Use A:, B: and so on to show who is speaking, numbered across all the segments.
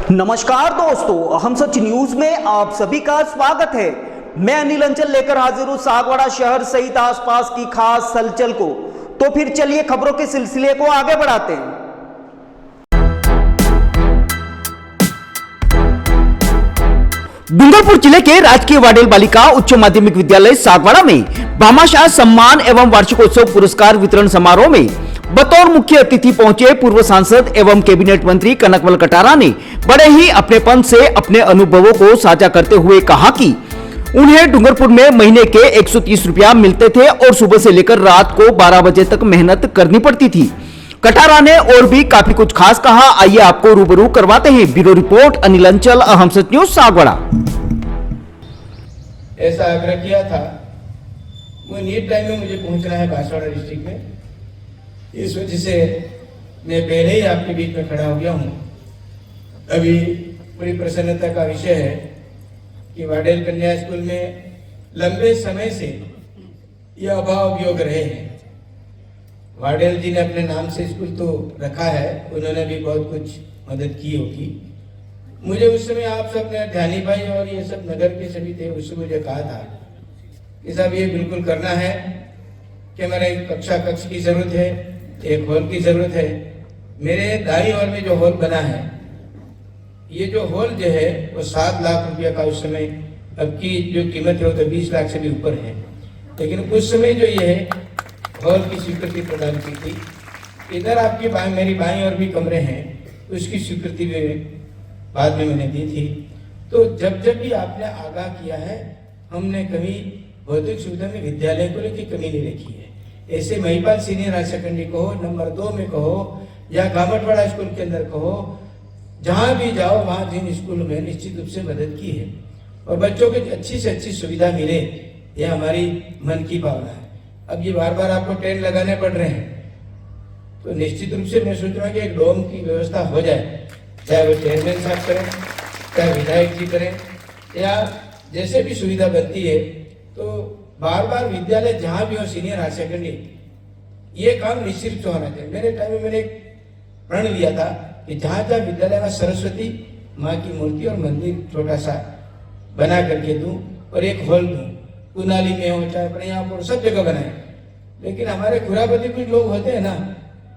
A: नमस्कार दोस्तों, हम सच न्यूज में आप सभी का स्वागत है। मैं अनिल अंचल लेकर हाजिर हूं सागवाड़ा शहर सहित आसपास की खास हलचल को। तो फिर चलिए खबरों के सिलसिले को आगे बढ़ाते हैं। डूंगरपुर जिले के राजकीय वाडेल बालिका उच्च माध्यमिक विद्यालय सागवाड़ा में भामाशाह सम्मान एवं वार्षिकोत्सव पुरस्कार वितरण समारोह में बतौर मुख्य अतिथि पहुंचे पूर्व सांसद एवं कैबिनेट मंत्री कनकमल कटारा ने बड़े ही अपनेपन से अपने अनुभवों को साझा करते हुए कहा कि उन्हें डूंगरपुर में महीने के 130 रुपया मिलते थे और सुबह से लेकर रात को 12 बजे तक मेहनत करनी पड़ती थी। कटारा ने और भी काफी कुछ खास कहा, आइए आपको रूबरू करवाते हैं। ब्यूरो रिपोर्ट अनिल अंचल, अहम सच न्यूज सागवाड़ा।
B: ऐसा आग्रह किया था, वो नीट टाइम में मुझे पहुंचना है बांसवाड़ा डिस्ट्रिक्ट में, इस वजह से मैं पहले ही आपके बीच में खड़ा हो गया हूँ। अभी बड़ी प्रसन्नता का विषय है कि वाडेल कन्या स्कूल में लंबे समय से यह अभाव योग रहे हैं। वाडेल जी ने अपने नाम से स्कूल तो रखा है, उन्होंने भी बहुत कुछ मदद की होगी। मुझे उस समय आप सब ने, ध्यानी भाई और ये सब नगर के सभी थे, उससे मुझे कहा था कि साहब ये बिल्कुल करना है कि हमारे कक्ष की जरूरत है, एक हॉल की जरूरत है। मेरे दाई ओर में जो हॉल बना है, ये जो हॉल जो है वो 7 लाख रुपया का उस समय, अब की जो कीमत है वो तो 20 लाख से भी ऊपर है, लेकिन उस समय जो ये है हॉल की स्वीकृति प्रदान की थी। इधर आपकी मेरी बाईं और भी कमरे हैं, उसकी स्वीकृति भी बाद में मैंने दी थी। तो जब भी आपने आगाह किया है, हमने कभी भौतिक सुविधा में विद्यालय को लेकर कमी नहीं रखी है। ऐसे महिपाल सीनियर हायर सेकेंडरी कहो, नंबर 2 में कहो या गामटवाड़ा स्कूल के अंदर कहो, जहां भी जाओ वहां जिन स्कूल में निश्चित रूप से मदद की है और बच्चों को अच्छी से अच्छी सुविधा मिले, यह हमारी मन की भावना है। अब ये बार बार आपको टेंट लगाने पड़ रहे हैं, तो निश्चित रूप से मैं सोच रहा हूँ कि एक डोम की व्यवस्था हो जाए, चाहे वो चेयरमैन साहब करें, चाहे विधायक जी करें, या जैसे भी सुविधा बनती है। तो बार बार विद्यालय जहां भी हो, सीनियर हायर सेकेंडरी, ये काम निश्चित रूप से होना चाहिए। मेरे टाइम में मैंने एक प्रण लिया था कि जहां जहां विद्यालय में सरस्वती माँ की मूर्ति और मंदिर छोटा सा बना करके दूं और एक हॉल दूं, कुनाली में हो चाहे अपने यहाँ पर, सब जगह बनाए। लेकिन हमारे खुरापति कुछ लोग होते हैं ना,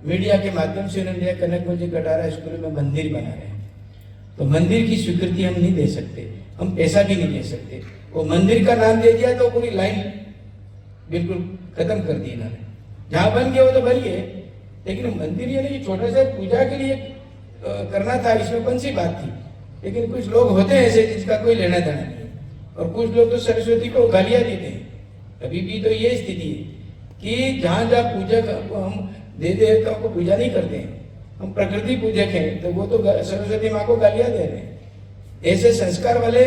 B: मीडिया के माध्यम से उन्होंने कनकमल जी कटारा स्कूल में मंदिर बना रहे हैं, तो मंदिर की स्वीकृति हम नहीं दे सकते, हम पैसा भी नहीं दे सकते। वो मंदिर का नाम दे दिया तो पूरी लाइन बिल्कुल खत्म कर दी इन्होंने। जहां बन गया वो तो बन गए, लेकिन मंदिर ये नहीं, छोटा सा पूजा के लिए करना था, इसमें कौन सी बात थी। लेकिन कुछ लोग होते हैं ऐसे जिसका कोई लेना देना नहीं, और कुछ लोग तो सरस्वती को गालियां देते हैं। अभी भी तो ये स्थिति है कि जहां जहां पूजा को हम देवताओं को पूजा नहीं करते हैं, हम प्रकृति पूजक हैं, तो वो तो सरस्वती माँ को गालियां दे रहे हैं। ऐसे संस्कार वाले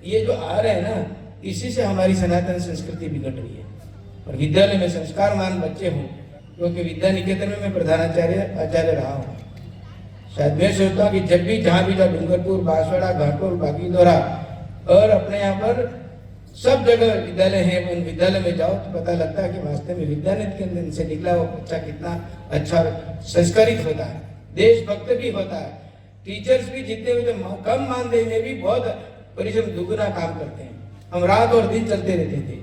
B: ये जो आ रहे हैं ना, इसी से हमारी सनातन संस्कृति बिगड़ रही है। और विद्यालय में संस्कारमान बच्चे हों, क्योंकि विद्या निकेतन में मैं आचार्य रहा हूँ। शायद मैं सोचता हूँ कि जब भी जहाँ भी जाओ, डूंगरपुर, बांसवाड़ा, घाटोल, बागीदोरा और अपने यहाँ पर सब जगह विद्यालय है, उन विद्यालय में जाओ तो पता लगता है कि वास्तव में विद्यालय के अंदर से निकला वो बच्चा कितना अच्छा संस्कारित होता है, देशभक्त भी होता है। टीचर्स भी जितने हुए कम मानदेय में भी बहुत परिश्रम दुगुना काम करते हैं। हम रात और दिन चलते रहते थे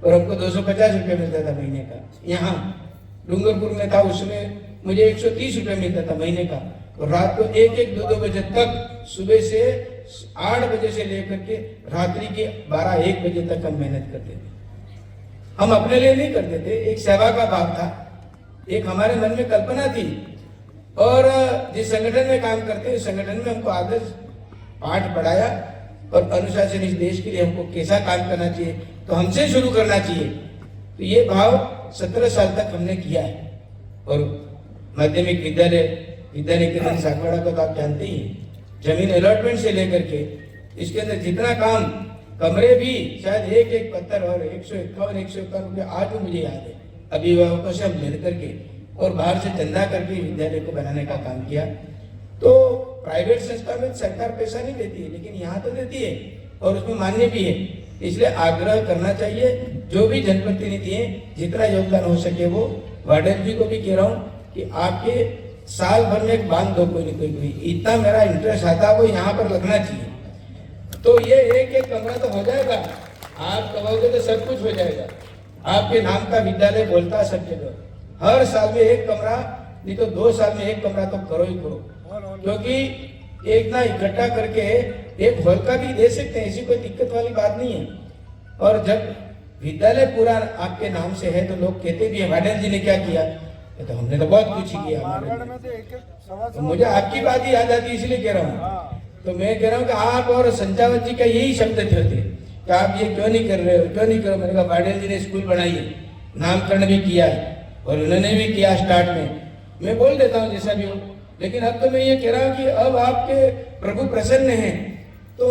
B: और हमको 250 रुपये मिलता था महीने का। यहाँ डूंगरपुर में था, उसमें मुझे 130 रुपये मिलता था महीने का, और रात को 1-1, 2-2 बजे तक, सुबह से 8 बजे से लेकर के रात्रि के 12-1 बजे तक हम मेहनत करते थे। हम अपने लिए नहीं करते थे, एक सेवा का भाव था, एक हमारे मन में कल्पना थी। और जिस संगठन में काम करते हैं, उस संगठन में हमको आदर्श पाठ पढ़ाया और अनुशासन इस देश के लिए हमको कैसा काम करना चाहिए, तो हमसे शुरू करना चाहिए। तो ये भाव 17 साल तक हमने किया है। और माध्यमिक विद्यालय के सागवाड़ा को तो आप जानते ही हैं, जमीन अलॉटमेंट से लेकर के इसके अंदर जितना काम कमरे भी शायद एक एक पत्थर और 151 रुपये आज भी मुझे याद है, अभिभावकों से हम मिल करके और बाहर से चंदा करके विद्यालय को बनाने का काम किया। तो प्राइवेट संस्था में सरकार पैसा नहीं देती है, लेकिन यहाँ तो देती है और उसमें मान्य भी है। इसलिए आग्रह करना चाहिए, जो भी जनप्रतिनिधि है जितना योगदान हो सके वो। वार्डन जी को भी कह रहा हूँ कि आपके साल भर में एक बांध दो, कोई नहीं कोई, इतना मेरा इंटरेस्ट आता वो यहाँ पर लगना चाहिए। तो ये एक एक कमरा तो हो जाएगा, आप कहोगे तो सब कुछ हो जाएगा। आपके नाम का विद्यालय बोलता सब जगह, हर साल में एक कमरा, नहीं तो 2 साल में एक कमरा तो करो ही करो, क्योंकि एक ना इकट्ठा करके एक हॉल का भी दे सकते हैं, ऐसी कोई दिक्कत वाली बात नहीं है। और जब विद्यालय पूरा आपके नाम से है तो लोग कहते भी हैं वार्डन जी ने क्या किया, तो हमने तो बहुत कुछ ही किया। तो मुझे आपकी बात ही याद आती है, इसलिए कह रहा हूँ। तो मैं कह रहा हूँ कि आप और संचावत जी का यही शब्द थे कि आप ये क्यों नहीं कर रहे हो, क्यों नहीं करो। मैंने कहा वार्डन जी ने स्कूल बनाई है, नामकरण भी किया है और उन्होंने भी किया स्टार्ट में, मैं बोल देता हूँ जैसा भी हो। लेकिन अब तो मैं ये कह रहा हूँ कि अब आपके प्रभु प्रसन्न हैं तो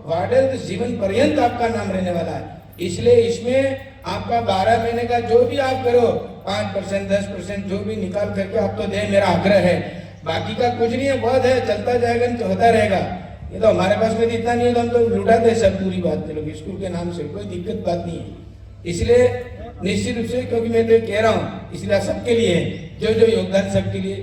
B: वार्डन तो जीवन पर्यंत आपका नाम रहने वाला है। इसलिए इसमें आपका 12 महीने का जो भी आप करो, 5% 10% जो भी निकाल करके आप तो दे, मेरा आग्रह है। बाकी का कुछ नहीं है, बहुत है, चलता जाएगा तो होता रहेगा। ये तो हमारे पास में इतना नहीं है तो हम तो लुटाते सब पूरी बात लोग स्कूल के नाम से, कोई दिक्कत बात नहीं है। इसलिए निश्चित रूप से, क्योंकि मैं तो कह रहा हूँ, इसलिए सबके लिए है, जो जो योगदान सबके लिए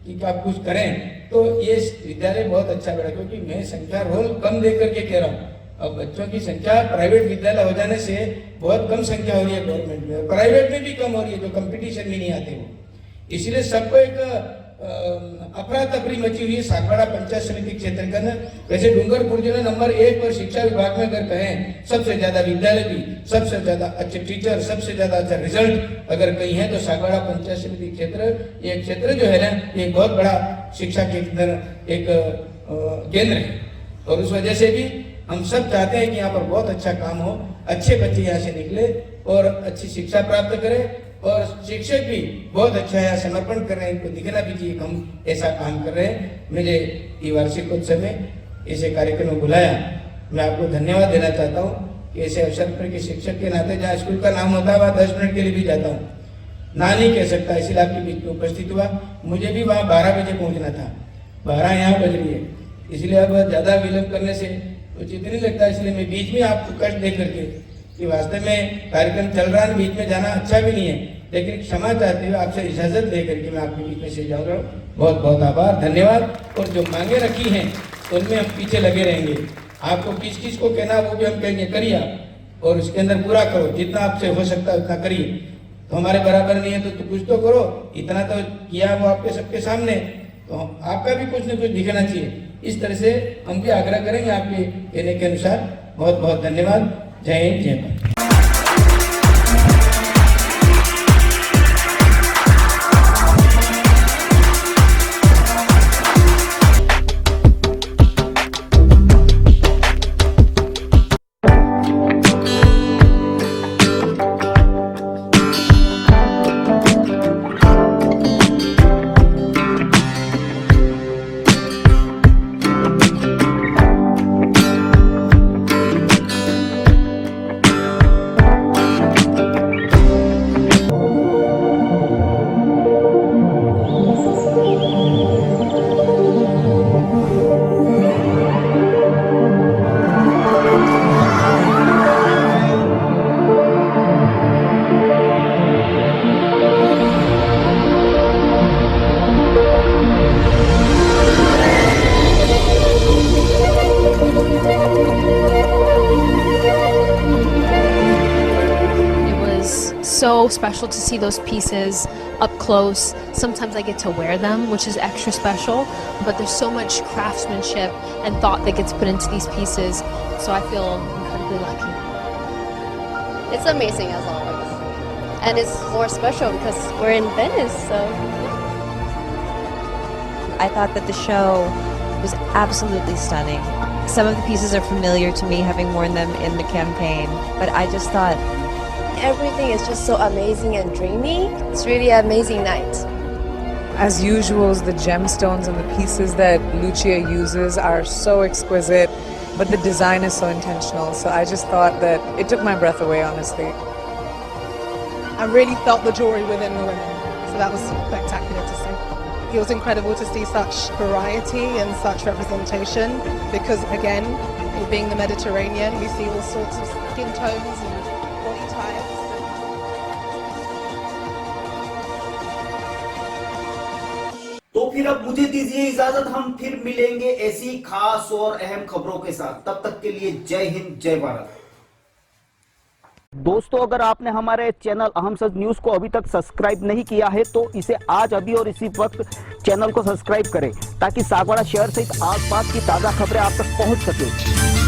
B: कि आप कुछ करें तो ये विद्यालय बहुत अच्छा बढ़ा। क्योंकि मैं संख्या रोल कम दे करके कह रहा हूँ, अब बच्चों की संख्या प्राइवेट विद्यालय हो जाने से बहुत कम संख्या हो रही है गवर्नमेंट में, प्राइवेट में भी कम हो रही है, जो कंपटीशन में नहीं आते वो। इसलिए सबको एक अफरा तफरी मची हुई है सागवाड़ा पंचायत समिति क्षेत्र के अंदर। वैसे डूंगरपुर जिला नंबर 1 पर शिक्षा विभाग में अगर कहें, सबसे ज्यादा विद्यालय भी, सबसे ज्यादा अच्छे टीचर, सबसे ज्यादा अच्छा रिजल्ट अगर कहीं है तो सागवाड़ा पंचायत समिति क्षेत्र, ये क्षेत्र जो है ना, ये बहुत बड़ा शिक्षा के अंदर एक केंद्र है। और उस वजह से भी हम सब चाहते हैं कि यहाँ पर बहुत अच्छा काम हो, अच्छे बच्चे यहाँ से निकले और अच्छी शिक्षा प्राप्त करें। और शिक्षक भी बहुत अच्छा है, समर्पण कर रहे हैं, इनको दिखना भी चाहिए हम ऐसा काम कर रहे हैं। मुझे ये वार्षिकोत्सव में ऐसे कार्यक्रम में बुलाया, मैं आपको धन्यवाद देना चाहता हूँ कि ऐसे अवसर पर कि शिक्षक के नाते जहाँ स्कूल का नाम होता है वहाँ 10 मिनट के लिए भी जाता हूँ, ना नहीं कह सकता, इसीलिए आपके बीच में उपस्थित हुआ। मुझे भी वहाँ 12 बजे पहुँचना था, 12 यहाँ बज रही है, इसलिए अब ज़्यादा विलम्ब करने से उचित नहीं लगता। इसलिए मैं बीच में आपको कष्ट दे करके कि वास्तव में कार्यक्रम चल रहा है, बीच में जाना अच्छा भी नहीं है, लेकिन क्षमा चाहते हुए आपसे इजाजत लेकर के मैं आपके बीच में से जाऊँगा। बहुत बहुत आभार, धन्यवाद। और जो मांगे रखी हैं उनमें हम पीछे लगे रहेंगे। आपको किस किस को कहना वो भी हम कहेंगे, करिए आप और उसके अंदर पूरा करो, जितना आपसे हो सकता है उतना करिए। तो हमारे बराबर नहीं है तो कुछ तो करो, इतना तो किया वो आपके सबके सामने, तो आपका भी कुछ न कुछ दिखना चाहिए। इस तरह से हम भी आग्रह करेंगे आपके कहने के अनुसार। बहुत बहुत धन्यवाद। जय हिंद, जय Bharat.
C: So special to see those pieces up close. Sometimes I get to wear them, which is extra special, but there's so much craftsmanship and thought that gets put into these pieces, so I feel incredibly lucky.
D: It's amazing as always, and it's more special because we're in Venice, so.
E: I thought that the show was absolutely stunning. Some of the pieces are familiar to me, having worn them in the campaign, but I just thought
D: Everything is just so amazing and dreamy. It's really an amazing night.
F: As usual, the gemstones and the pieces that Lucia uses are so exquisite. but the design is so intentional. So I just thought that it took my breath away, honestly.
G: I really felt the jewelry within the women, so that was spectacular to see. It was incredible to see such variety and such representation because, again, it being the Mediterranean, we see all sorts of skin tones and body types.
A: तो फिर अब मुझे दीजिए इजाजत, हम फिर मिलेंगे ऐसी खास और अहम खबरों के साथ। तब तक के लिए जय हिंद, जय भारत। दोस्तों, अगर आपने हमारे चैनल अहम सच न्यूज को अभी तक सब्सक्राइब नहीं किया है तो इसे आज अभी और इसी वक्त चैनल को सब्सक्राइब करें ताकि सागवाड़ा शहर सहित आसपास की ताजा खबरें आप तक पहुंच सके।